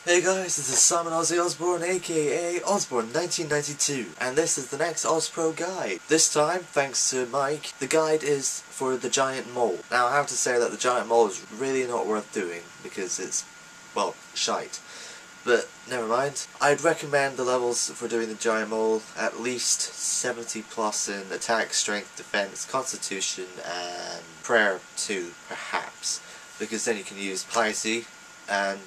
Hey guys, this is Simon Ozzy Osborne, aka Osborne 1992, and this is the next OSPRO guide. This time, thanks to Mike, the guide is for the giant mole. Now I have to say that the giant mole is really not worth doing, because it's, well, shite. But never mind. I'd recommend the levels for doing the giant mole at least 70 plus in attack, strength, defense, constitution, and prayer too, perhaps. Because then you can use piety and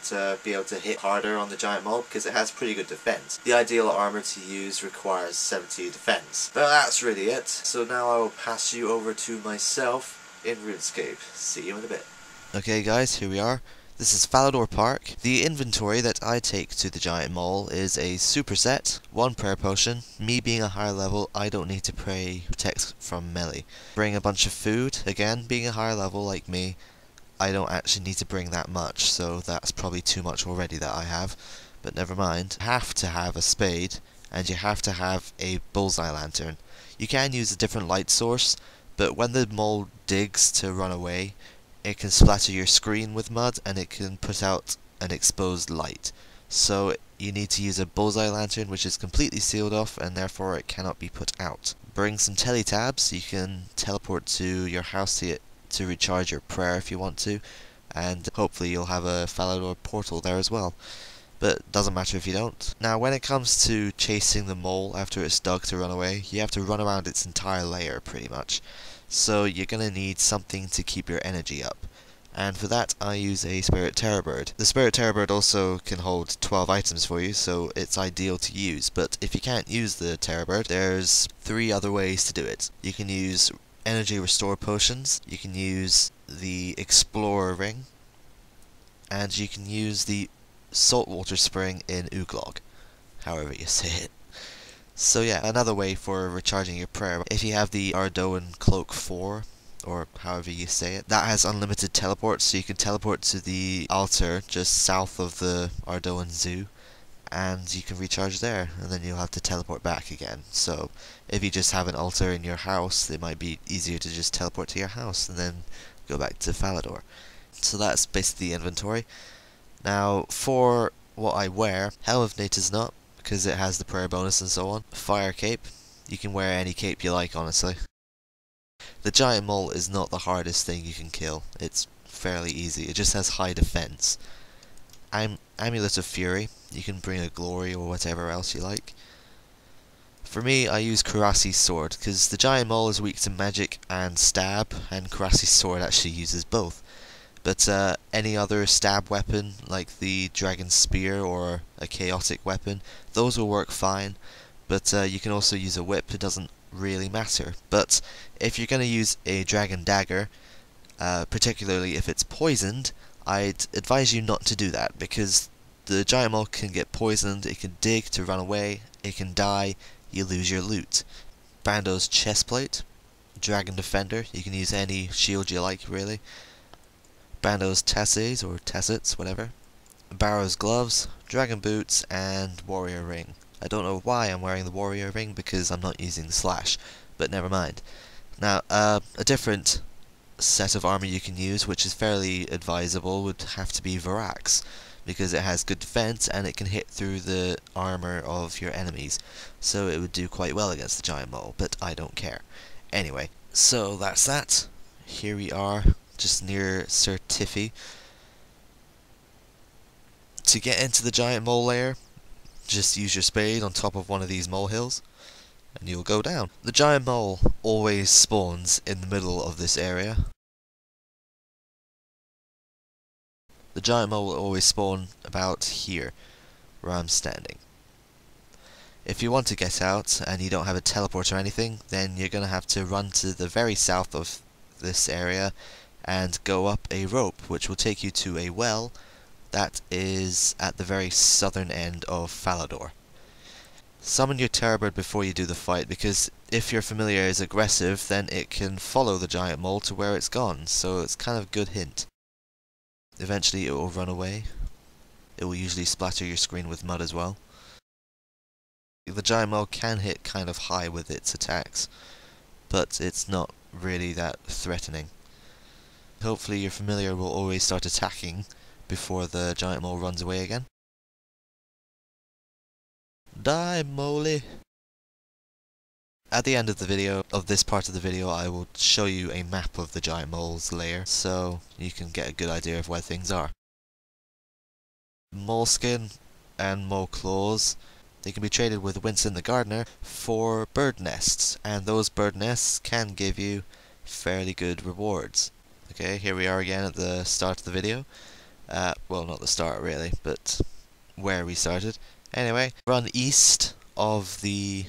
be able to hit harder on the giant mole because it has pretty good defense. The ideal armor to use requires 70 defense. But that's really it. So now I will pass you over to myself in RuneScape. See you in a bit. Okay guys, here we are. This is Falador Park. The inventory that I take to the giant mole is a superset, 1 prayer potion. Me being a higher level, I don't need to protect from melee. Bring a bunch of food. Again, being a higher level like me, I don't actually need to bring that much, so that's probably too much already that I have. But never mind. You have to have a spade, and you have to have a bullseye lantern. You can use a different light source, but when the mole digs to run away, it can splatter your screen with mud and it can put out an exposed light. So you need to use a bullseye lantern which is completely sealed off and therefore it cannot be put out. Bring some teletabs. You can teleport to your house to recharge your prayer if you want to, and hopefully you'll have a Falador portal there as well. But doesn't matter if you don't. Now when it comes to chasing the mole after it's dug to run away, you have to run around its entire lair pretty much. So you're going to need something to keep your energy up. And for that I use a Spirit Terror Bird. The Spirit Terror Bird also can hold 12 items for you, so it's ideal to use. But if you can't use the Terror Bird, there's 3 other ways to do it. You can use Energy Restore Potions, you can use the Explorer Ring, and you can use the Saltwater Spring in Oo'Glog, however you say it. So yeah, another way for recharging your prayer, if you have the Ardoan Cloak 4, or however you say it, that has unlimited teleports, so you can teleport to the altar just south of the Ardoan Zoo, and you can recharge there, and then you'll have to teleport back again. So if you just have an altar in your house, it might be easier to just teleport to your house and then go back to Falador. So that's basically the inventory. Now for what I wear, Helm of Neit is not, because it has the prayer bonus and so on. Fire cape, you can wear any cape you like honestly. The giant mole is not the hardest thing you can kill, it's fairly easy, it just has high defense. Amulet of Fury, you can bring a glory or whatever else you like. For me, I use Korasi's sword, because the giant mole is weak to magic and stab, and Korasi's sword actually uses both. But any other stab weapon, like the dragon spear or a chaotic weapon, those will work fine. But you can also use a whip, it doesn't really matter. But if you're going to use a dragon dagger, particularly if it's poisoned, I'd advise you not to do that, because the giant mole can get poisoned, it can dig to run away, it can die, you lose your loot. Bando's chestplate, dragon defender, you can use any shield you like really. Bando's tasses or tassets, whatever. Barrow's gloves, dragon boots, and warrior ring. I don't know why I'm wearing the warrior ring because I'm not using the slash, but never mind. Now, a different set of armor you can use, which is fairly advisable, would have to be Varax, because it has good defense and it can hit through the armor of your enemies, so it would do quite well against the giant mole, but I don't care. Anyway, so that's that. Here we are, just near Sir Tiffy. To get into the giant mole lair, just use your spade on top of one of these molehills, and you'll go down. The giant mole always spawns in the middle of this area. The giant mole will always spawn about here, where I'm standing. If you want to get out, and you don't have a teleport or anything, then you're going to have to run to the very south of this area, and go up a rope, which will take you to a well that is at the very southern end of Falador. Summon your Terror Bird before you do the fight, because if your familiar is aggressive, then it can follow the giant mole to where it's gone, so it's kind of a good hint. Eventually it will run away. It will usually splatter your screen with mud as well. The giant mole can hit kind of high with its attacks, but it's not really that threatening. Hopefully your familiar will always start attacking before the giant mole runs away again. die, moly. At the end of the video, of this part of the video, I will show you a map of the giant mole's lair, so you can get a good idea of where things are. Moleskin and mole claws, they can be traded with Winston the gardener for bird nests, and those bird nests can give you fairly good rewards. Okay, here we are again at the start of the video. Well, not the start really, but where we started. Anyway, run east of the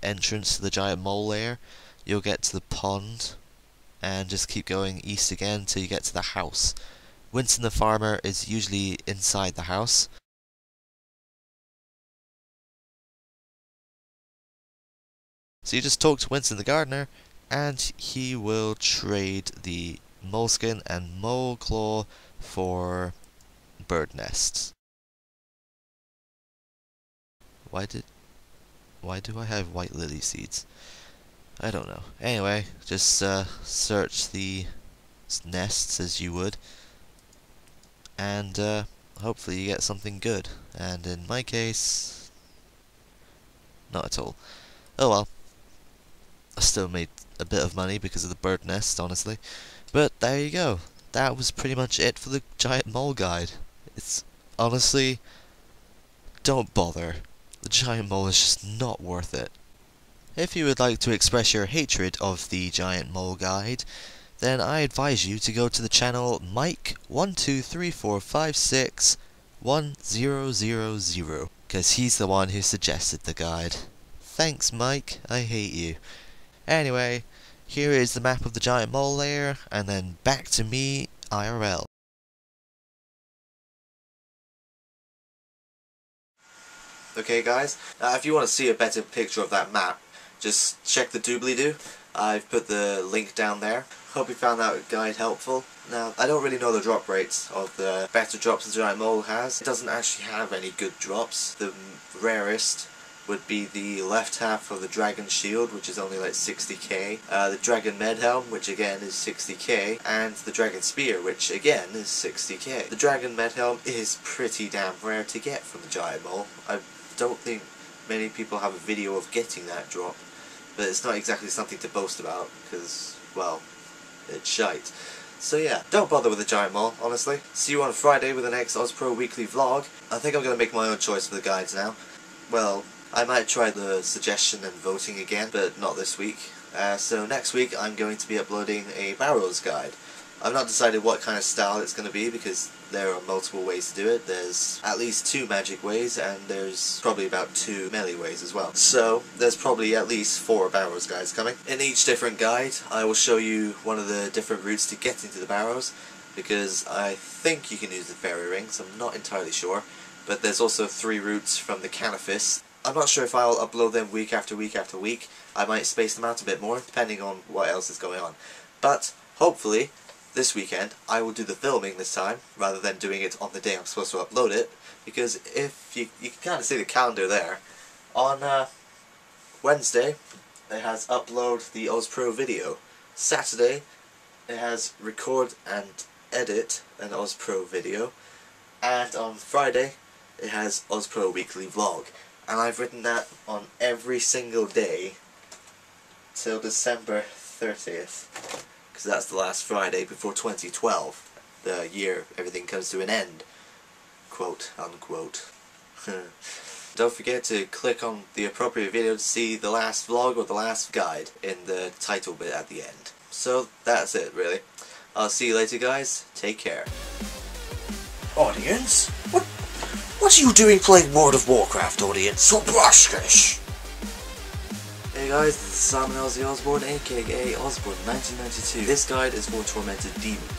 entrance to the giant mole lair, you'll get to the pond, and just keep going east again till you get to the house. Winston the farmer is usually inside the house. So you just talk to Winston the gardener, and he will trade the moleskin and mole claw for bird nests. Why do I have white lily seeds? I don't know. Anyway, just search the nests as you would, and hopefully you get something good. And in my case, not at all. Oh well. I still made a bit of money because of the bird nest, honestly. But there you go. That was pretty much it for the giant mole guide. It's honestly, don't bother. The giant mole is just not worth it. If you would like to express your hatred of the giant mole guide, then I advise you to go to the channel Mike1234561000, because he's the one who suggested the guide. Thanks, Mike. I hate you. Anyway, here is the map of the giant mole lair, and then back to me IRL. Okay guys, if you want to see a better picture of that map, just check the doobly-doo. I've put the link down there. Hope you found that guide helpful. Now, I don't really know the drop rates of the better drops the giant mole has. It doesn't actually have any good drops. The rarest would be the left half of the dragon shield, which is only like 60k, the dragon med helm, which again is 60k, and the dragon spear, which again is 60k. The dragon med helm is pretty damn rare to get from the giant mole. I don't think many people have a video of getting that drop, but it's not exactly something to boast about, because, well, it's shite. So yeah, don't bother with the giant mole, honestly. See you on Friday with the next OSPRO weekly vlog. I think I'm going to make my own choice for the guides now. Well, I might try the suggestion and voting again, but not this week. So next week I'm going to be uploading a barrows guide. I've not decided what kind of style it's going to be, because there are multiple ways to do it. There's at least 2 magic ways, and there's probably about 2 melee ways as well. So there's probably at least 4 barrows guides coming. In each different guide I will show you one of the different routes to get into the barrows, because I think you can use the fairy rings, I'm not entirely sure. But there's also 3 routes from the Canifist. I'm not sure if I'll upload them week after week after week. I might space them out a bit more, depending on what else is going on. But hopefully, this weekend, I will do the filming this time, rather than doing it on the day I'm supposed to upload it. Because if you can kind of see the calendar there. On Wednesday, it has upload the OSPRO video. Saturday, it has record and edit an OSPRO video. And on Friday, it has OSPRO weekly vlog. And I've written that on every single day till December 30th, because that's the last Friday before 2012, the year everything comes to an end, quote unquote. Don't forget to click on the appropriate video to see the last vlog or the last guide in the title bit at the end. So that's it really. I'll see you later guys, take care. Audience? What are you doing playing World of Warcraft, audience? So brusquish! Hey guys, this is Simon Ozzy Osbourne, aka Osbourne 1992. This guide is for tormented demons.